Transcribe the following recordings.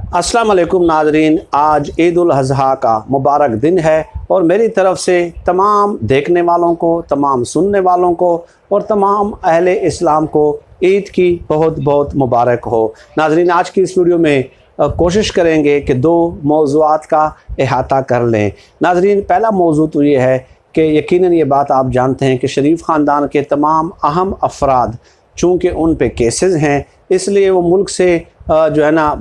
अस्सलाम वालेकुम नाजरीन, आज ईद उल अज़हा का मुबारक दिन है और मेरी तरफ़ से तमाम देखने वालों को, तमाम सुनने वालों को और तमाम अहले इस्लाम को ईद की बहुत बहुत मुबारक हो। नाजरीन, आज की इस वीडियो में कोशिश करेंगे कि दो मौज़ूआत का अहाता कर लें। नाजरीन, पहला मौज़ू तो ये है कि यकीनन ये बात आप जानते हैं कि शरीफ ख़ानदान के तमाम अहम अफराद चूँकि उन पे केसेस हैं, इसलिए वो मुल्क से जो है ना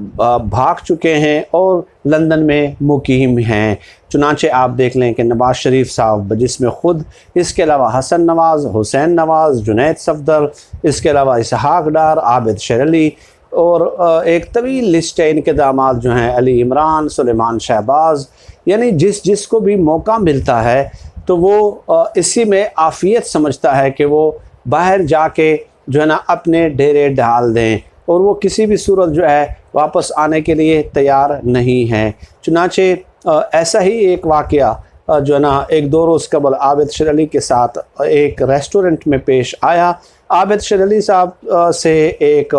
भाग चुके हैं और लंदन में मुकीम हैं। चुनांचे आप देख लें कि नवाज़ शरीफ साहब जिसमें ख़ुद, इसके अलावा हसन नवाज़, हुसैन नवाज़, जुनैद सफदर, इसके अलावा इसहाक डार, आबिद शेर अली और एक तवील लिस्ट है इनके दामाद जो हैं अली इमरान, सुलेमान शहबाज। यानी जिसको भी मौका मिलता है तो वो इसी में आफ़ियत समझता है कि वो बाहर जाके जो है ना अपने डेरे डाल दें और वो किसी भी सूरत जो है वापस आने के लिए तैयार नहीं है। चुनांचे ऐसा ही एक वाक़या जो है ना एक दो रोज़ कबल आबिद शेर अली के साथ एक रेस्टोरेंट में पेश आया। आबिद शेर अली साहब से एक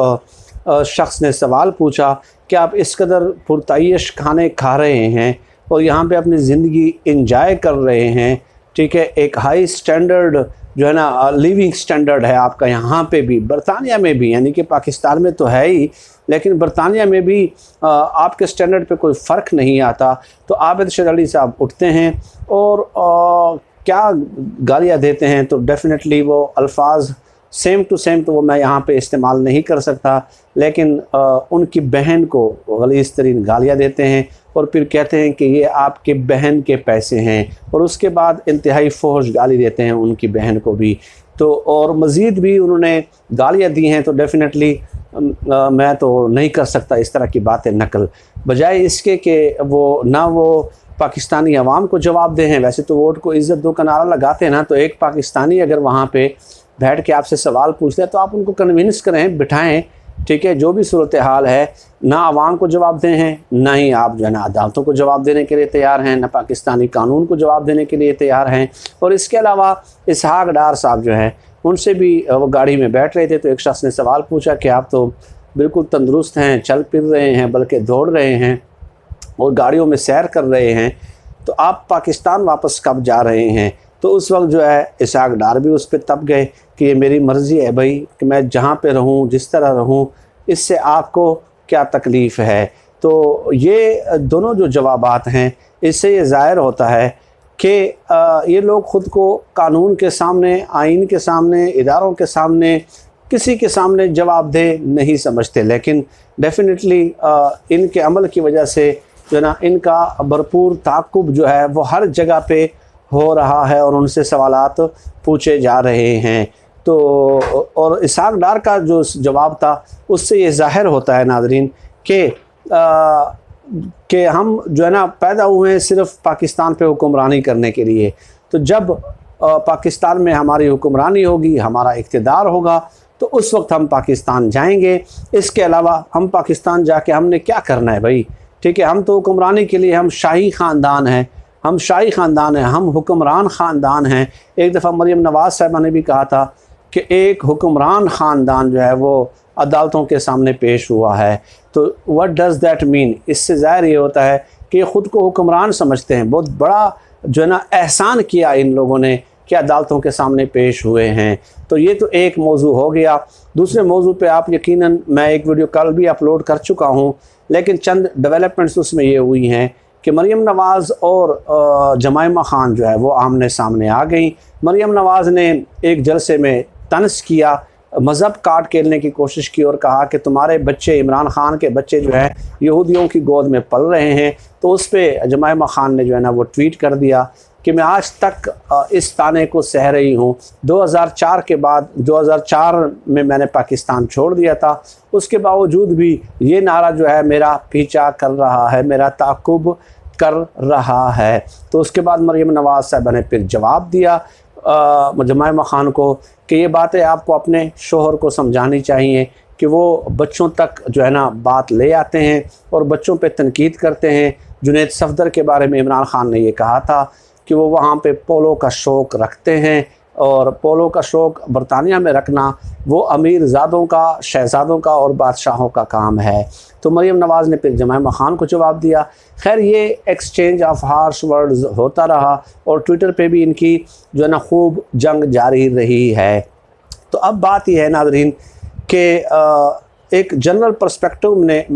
शख्स ने सवाल पूछा कि आप इस कदर पुरतयश खाने खा रहे हैं और यहाँ पे अपनी ज़िंदगी इंजॉय कर रहे हैं, ठीक है, एक हाई स्टैंडर्ड जो है ना लिविंग स्टैंडर्ड है आपका यहाँ पे भी, बरतानिया में भी, यानी कि पाकिस्तान में तो है ही लेकिन बरतानिया में भी आपके स्टैंडर्ड पे कोई फ़र्क नहीं आता। तो आबिद शेर अली साहब उठते हैं और क्या गालियाँ देते हैं, तो डेफिनेटली वो अल्फाज सेम टू सेम तो वो मैं यहाँ पे इस्तेमाल नहीं कर सकता, लेकिन उनकी बहन को गलीज़ तरीन गालियाँ देते हैं और फिर कहते हैं कि ये आपके बहन के पैसे हैं और उसके बाद इंतहाई फोहश गाली देते हैं उनकी बहन को भी। तो और मज़ीद भी उन्होंने गालियाँ दी हैं। तो डेफ़िनेटली मैं तो नहीं कर सकता इस तरह की बातें नकल, बजाय इसके कि वो पाकिस्तानी अवाम को जवाब दे हैं। वैसे तो वोट को इज़्ज़त दो का नारा लगाते हैं ना, तो एक पाकिस्तानी अगर वहाँ पे बैठ के आपसे सवाल पूछते हैं तो आप उनको कन्विंस करें, बिठाएं, ठीक है। जो भी सूरत हाल है, ना आवाम को जवाब दें हैं, ना ही आप जो है ना अदालतों को जवाब देने के लिए तैयार हैं, ना पाकिस्तानी कानून को जवाब देने के लिए तैयार हैं। और इसके अलावा इसहाक डार साहब जो हैं, उनसे भी वो गाड़ी में बैठ रहे थे तो एक शख्स ने सवाल पूछा कि आप तो बिल्कुल तंदुरुस्त हैं, चल फिर रहे हैं, बल्कि दौड़ रहे हैं और गाड़ियों में सैर कर रहे हैं, तो आप पाकिस्तान वापस कब जा रहे हैं? तो उस वक्त जो है इसहाक डार भी उस पर तप गए कि ये मेरी मर्ज़ी है भाई कि मैं जहाँ पे रहूँ, जिस तरह रहूँ, इससे आपको क्या तकलीफ़ है। तो ये दोनों जो जवाबात हैं, इससे ये ज़ाहिर होता है कि ये लोग ख़ुद को कानून के सामने, आइन के सामने, इदारों के सामने, किसी के सामने जवाबदेह नहीं समझते। लेकिन डेफिनेटली इनके अमल की वजह से जो है ना इनका भरपूर ताक़ुब जो है वो हर जगह पे हो रहा है और उनसे सवालात पूछे जा रहे हैं। तो और इसहाक डार का जो जवाब था उससे ये ज़ाहिर होता है नाज़रीन कि हम जो है ना पैदा हुए हैं सिर्फ़ पाकिस्तान पे हुक्मरानी करने के लिए। तो जब पाकिस्तान में हमारी हुक्मरानी होगी, हमारा इक़्तिदार होगा, तो उस वक्त हम पाकिस्तान जाएंगे। इसके अलावा हम पाकिस्तान जाके हमने क्या करना है भाई, ठीक है। हम तो हुक्मरानी के लिए, हम शाही ख़ानदान हैं, हम शाही ख़ानदान हैं, हम हुक्मरान ख़ानदान हैं। एक दफ़ा मरियम नवाज़ साहिबा ने भी कहा था कि एक हुक्मरान ख़ानदान जो है वो अदालतों के सामने पेश हुआ है। तो व्हाट डज़ दैट मीन? इससे ज़ाहिर ये होता है कि ख़ुद को हुक्मरान समझते हैं। बहुत बड़ा जो है ना एहसान किया इन लोगों ने कि अदालतों के सामने पेश हुए हैं। तो ये तो एक मौजू हो गया। दूसरे मौजू पे आप यकीनन, मैं एक वीडियो कल भी अपलोड कर चुका हूँ, लेकिन चंद डेवलपमेंट्स उसमें ये हुई हैं कि मरियम नवाज़ और जमाइमा ख़ान जो है वो आमने सामने आ गई। मरियम नवाज़ ने एक जलसे में तंज़ किया, मज़हब काट खेलने की कोशिश की और कहा कि तुम्हारे बच्चे, इमरान ख़ान के बच्चे जो हैं यहूदियों की गोद में पल रहे हैं। तो उस पर जमाइमा ख़ान ने जो है ना वो ट्वीट कर दिया कि मैं आज तक इस ताने को सह रही हूँ। 2004 के बाद, 2004 में मैंने पाकिस्तान छोड़ दिया था, उसके बावजूद भी ये नारा जो है मेरा पीछा कर रहा है, मेरा ताक़ुब कर रहा है। तो उसके बाद मरियम नवाज़ साहिबा ने फिर जवाब दिया जमाइमा ख़ान को कि ये बातें आपको अपने शोहर को समझानी चाहिए कि वो बच्चों तक जो है ना बात ले आते हैं और बच्चों पे तनकीद करते हैं। जुनैद सफदर के बारे में इमरान ख़ान ने ये कहा था कि वो वहाँ पे पोलो का शौक़ रखते हैं और पोलो का शौक़ बरतानिया में रखना वो अमीर ज़ादों का, शहज़ादों का और बादशाहों का काम है। तो मरीम नवाज़ ने फिर जमायमा ख़ान को जवाब दिया। खैर ये एक्सचेंज ऑफ हार्श वर्ड्स होता रहा और ट्विटर पे भी इनकी जो है ना खूब जंग जारी रही है। तो अब बात यह है नाज़रीन कि एक जनरल पर्सपेक्टिव में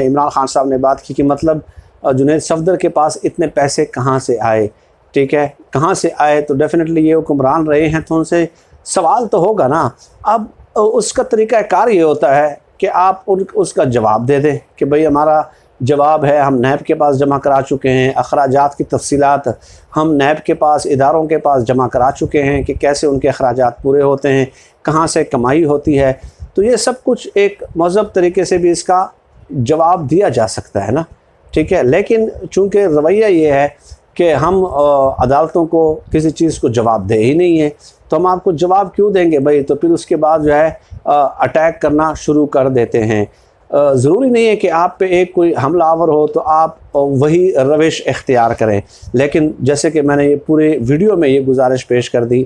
इमरान खान साहब ने बात की कि मतलब जुनैद सफदर के पास इतने पैसे कहाँ से आए, ठीक है, कहाँ से आए। तो डेफिनेटली ये हुक्मरान रहे हैं तो उनसे सवाल तो होगा ना। अब उसका तरीका कार ये होता है कि आप उसका जवाब दे दें कि भाई हमारा जवाब है, हम नैब के पास जमा करा चुके हैं, अखराजात की तफसीलात हम नैब के पास, इदारों के पास जमा करा चुके हैं कि कैसे उनके अखराजात पूरे होते हैं, कहाँ से कमाई होती है। तो ये सब कुछ एक महज़ब तरीके से भी इसका जवाब दिया जा सकता है ना, ठीक है। लेकिन चूँकि रवैया ये है कि हम अदालतों को किसी चीज़ को जवाब दे ही नहीं है, तो हम आपको जवाब क्यों देंगे भाई। तो फिर उसके बाद जो है अटैक करना शुरू कर देते हैं। ज़रूरी नहीं है कि आप पे एक कोई हमलावर हो तो आप वही रविश इख्तियार करें। लेकिन जैसे कि मैंने ये पूरे वीडियो में ये गुजारिश पेश कर दी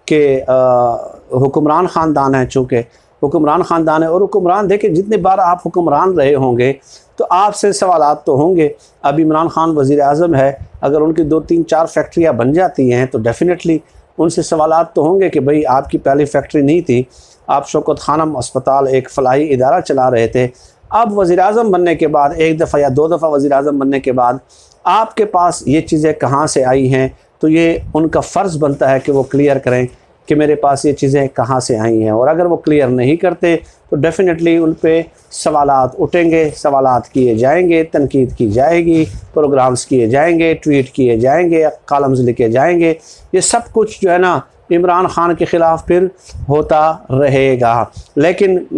कि हुक्मरान ख़ानदान है, चूँकि हुक्मरान ख़ानदान है और हुक्मरान देखिए जितने बार आप हुक्मरान रहे होंगे तो आपसे सवालात तो होंगे। अब इमरान खान वज़ीर आज़म है, अगर उनकी 2, 3, 4 फैक्ट्रियाँ बन जाती हैं तो डेफ़िनेटली उनसे सवालात तो होंगे कि भाई आपकी पहली फैक्ट्री नहीं थी, आप शौकत खानम अस्पताल एक फ़लाही इदारा चला रहे थे। अब वज़ीर आज़म बनने के बाद, एक दफ़ा या 2 दफ़ा वज़ीर आज़म बनने के बाद आपके पास ये चीज़ें कहाँ से आई हैं, तो ये उनका फ़र्ज़ बनता है कि वो क्लियर करें कि मेरे पास ये चीज़ें कहाँ से आई हैं। और अगर वो क्लियर नहीं करते तो डेफ़िनेटली उन पे सवालात उठेंगे, सवालात किए जाएंगे, तनकीद की जाएगी, प्रोग्राम्स किए जाएंगे, ट्वीट किए जाएंगे, कॉलम्स लिखे जाएंगे। ये सब कुछ जो है ना इमरान खान के ख़िलाफ़ फिर होता रहेगा। लेकिन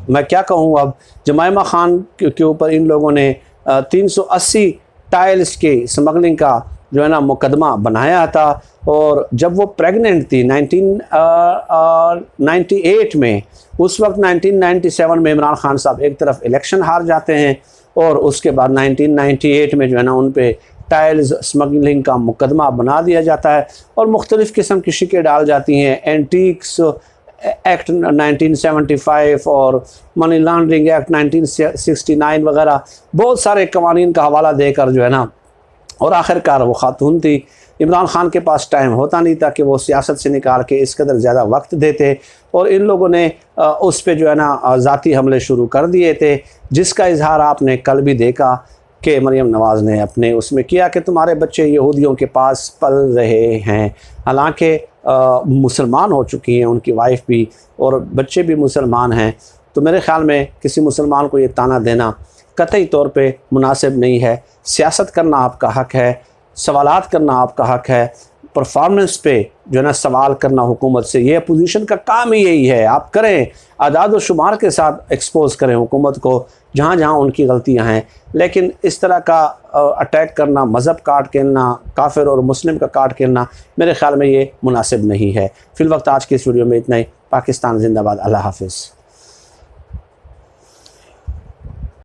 मैं क्या कहूँ, अब जमायमा खान के ऊपर इन लोगों ने 380 टाइल्स की स्मगलिंग का जो है ना मुकदमा बनाया था। और जब वो प्रेग्नेंट थी 1998 में, उस वक्त 1997 में इमरान खान साहब एक तरफ इलेक्शन हार जाते हैं और उसके बाद 1998 में जो है ना उन पे टाइल्स स्मगलिंग का मुकदमा बना दिया जाता है और मुख्तलिफ़ किस्म की शिकें डाल जाती हैं। एंटीक्स एक्ट 1975 और मनी लॉन्ड्रिंग एक्ट 1969 वगैरह बहुत सारे कवानीन का हवाला देकर जो है ना, और आखिरकार वो खातून थी। इमरान खान के पास टाइम होता नहीं था कि वो सियासत से निकाल के इस कदर ज़्यादा वक्त देते और इन लोगों ने उस पे जो है ना ज़ाती हमले शुरू कर दिए थे, जिसका इजहार आपने कल भी देखा कि मरीम नवाज़ ने अपने उसमें किया कि तुम्हारे बच्चे यहूदियों के पास पल रहे हैं। हालांकि मुसलमान हो चुकी हैं उनकी वाइफ भी और बच्चे भी मुसलमान हैं। तो मेरे ख़्याल में किसी मुसलमान को ये ताना देना कतई तौर पे मुनासिब नहीं है। सियासत करना आपका हक़ है, सवालात करना आपका हक़ है, परफॉर्मेंस पे जो है ना सवाल करना हुकूमत से, ये अपोजिशन का काम ही यही है। आप करें, आदाद व शुमार के साथ एक्सपोज करें हुकूमत को जहाँ जहाँ उनकी गलतियाँ हैं। लेकिन इस तरह का अटैक करना, मज़हब काट खेलना, काफिर और मुस्लिम का काट खेलना, मेरे ख़्याल में ये मुनासिब नहीं है। फ़िलवक्त आज की इस वीडियो में इतना ही। पाकिस्तान जिंदाबाद। अल्लाह हाफ़िज़।